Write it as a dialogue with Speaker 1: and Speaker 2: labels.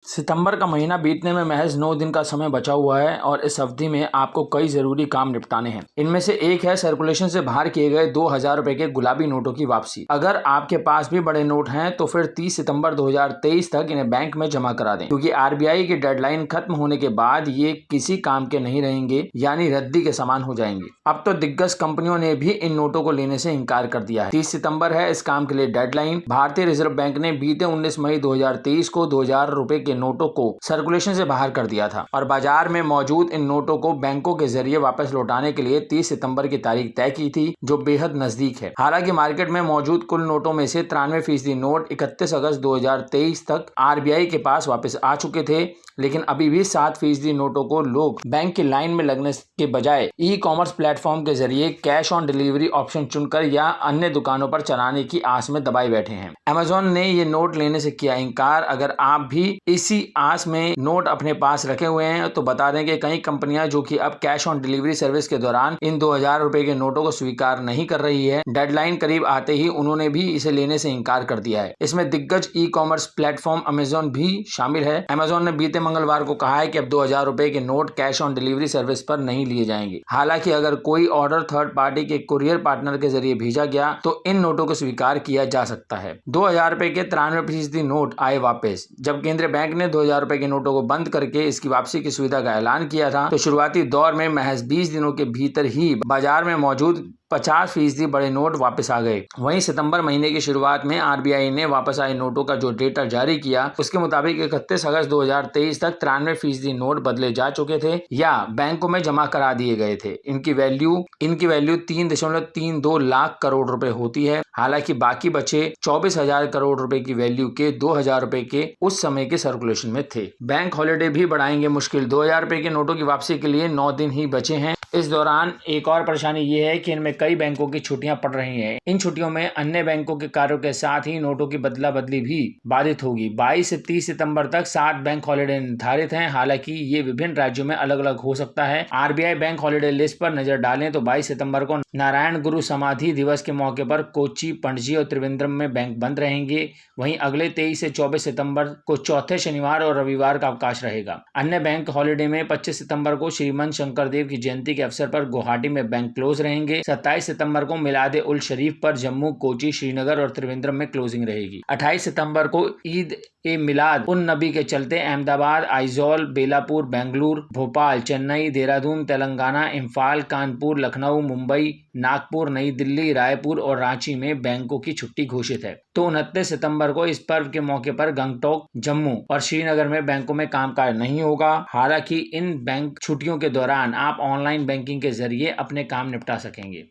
Speaker 1: सितंबर का महीना बीतने में महज 9 दिन का समय बचा हुआ है और इस अवधि में आपको कई जरूरी काम निपटाने हैं। इनमें से एक है सर्कुलेशन से बाहर किए गए 2000 रुपए के गुलाबी नोटों की वापसी। अगर आपके पास भी बड़े नोट हैं तो फिर 30 सितंबर 2023 तक इन्हें बैंक में जमा करा दें, क्योंकि आरबीआई की डेडलाइन खत्म होने के बाद ये किसी काम के नहीं रहेंगे, यानी रद्दी के समान हो जाएंगे। अब तो दिग्गज कंपनियों ने भी इन नोटों को लेने से इनकार कर दिया है। 30 सितंबर है इस काम के लिए डेडलाइन। भारतीय रिजर्व बैंक ने बीते 19 मई 2023 को 2000 रुपए के नोटों को सर्कुलेशन से बाहर कर दिया था और बाजार में मौजूद इन नोटों को बैंकों के जरिए वापस लौटाने के लिए 30 सितंबर की तारीख तय की थी, जो बेहद नजदीक है। हालांकि मार्केट में मौजूद कुल नोटों में से 93% नोट 31 अगस्त 2023 तक आरबीआई के पास वापस आ चुके थे, लेकिन अभी भी 7% नोटों को लोग बैंक की लाइन में लगने के बजाय ई कॉमर्स प्लेटफॉर्म के जरिए कैश ऑन डिलीवरी ऑप्शन चुनकर या अन्य दुकानों पर चलाने की आस में दबाए बैठे हैं। अमेजोन ने ये नोट लेने से किया इनकार। अगर आप भी इसी आस में नोट अपने पास रखे हुए हैं तो बता दें कि कई कंपनियां जो कि अब कैश ऑन डिलीवरी सर्विस के दौरान इन 2000 रुपए के नोटों को स्वीकार नहीं कर रही है। डेडलाइन करीब आते ही उन्होंने भी इसे लेने से इनकार कर दिया है। इसमें दिग्गज ई कॉमर्स प्लेटफॉर्म अमेजोन भी शामिल है। अमेजोन ने बीते मंगलवार को कहा है कि अब 2000 रुपए के note cash on delivery service पर नहीं लिए जाएंगे। हालांकि अगर कोई ऑर्डर थर्ड पार्टी के कुरियर पार्टनर के जरिए भेजा गया तो इन नोटों को स्वीकार किया जा सकता है। 2000 रुपए के 93% नोट आए वापस। जब केंद्रीय बैंक ने 2000 रुपए के नोटों को बंद करके इसकी वापसी की सुविधा का ऐलान किया था तो शुरुआती दौर में महज 20 दिनों के भीतर ही बाजार में मौजूद 50% बड़े नोट वापस आ गए। वहीं सितंबर महीने की शुरुआत में आरबीआई ने वापस आए नोटों का जो डेटा जारी किया उसके मुताबिक 31 अगस्त 2023 तक 93% नोट बदले जा चुके थे या बैंकों में जमा करा दिए गए थे। इनकी वैल्यू 3.32 लाख करोड़ रुपए होती है। हालांकि बाकी बचे 24,000 करोड़ रुपए की वैल्यू के 2000 रुपए के उस समय के सर्कुलेशन में थे। बैंक हॉलिडे भी बढ़ाएंगे मुश्किल। 2000 रुपए के नोटों की वापसी के लिए 9 दिन ही बचे हैं। इस दौरान एक और परेशानी ये है कि इनमें कई बैंकों की छुट्टियां पड़ रही हैं। इन छुट्टियों में अन्य बैंकों के कार्यों के साथ ही नोटों की बदला बदली भी बाधित होगी। 22 से 30 सितंबर तक 7 बैंक हॉलिडे निर्धारित हैं। हालांकि ये विभिन्न राज्यों में अलग अलग हो सकता है। आरबीआई बैंक हॉलिडे लिस्ट पर नजर डालें तो 22 सितंबर को नारायण गुरु समाधि दिवस के मौके पर कोच्चि, पणजी और त्रिवेंद्रम में बैंक बंद रहेंगे। वहीं अगले 23 से 24 सितंबर को चौथे शनिवार और रविवार का अवकाश रहेगा। अन्य बैंक हॉलिडे में 25 सितंबर को श्रीमंत शंकरदेव की जयंती के अवसर पर गुवाहाटी में बैंक क्लोज रहेंगे। 27 सितंबर को मिलादे उल शरीफ पर जम्मू, कोच्चि, श्रीनगर और त्रिवेंद्रम में क्लोजिंग रहेगी। 28 सितंबर को ईद ए मिलाद उन नबी के चलते अहमदाबाद, आइजॉल, बेलापुर, बेंगलुरु, भोपाल, चेन्नई, देहरादून, तेलंगाना, इम्फाल, कानपुर, लखनऊ, मुंबई, नागपुर, नई दिल्ली, रायपुर और रांची में बैंकों की छुट्टी घोषित है। तो 29 सितंबर को इस पर्व के मौके पर गंगटोक, जम्मू और श्रीनगर में बैंकों में कामकाज नहीं होगा। हालांकि इन बैंक छुट्टियों के दौरान आप ऑनलाइन बैंकिंग के जरिए अपने काम निपटा सकेंगे।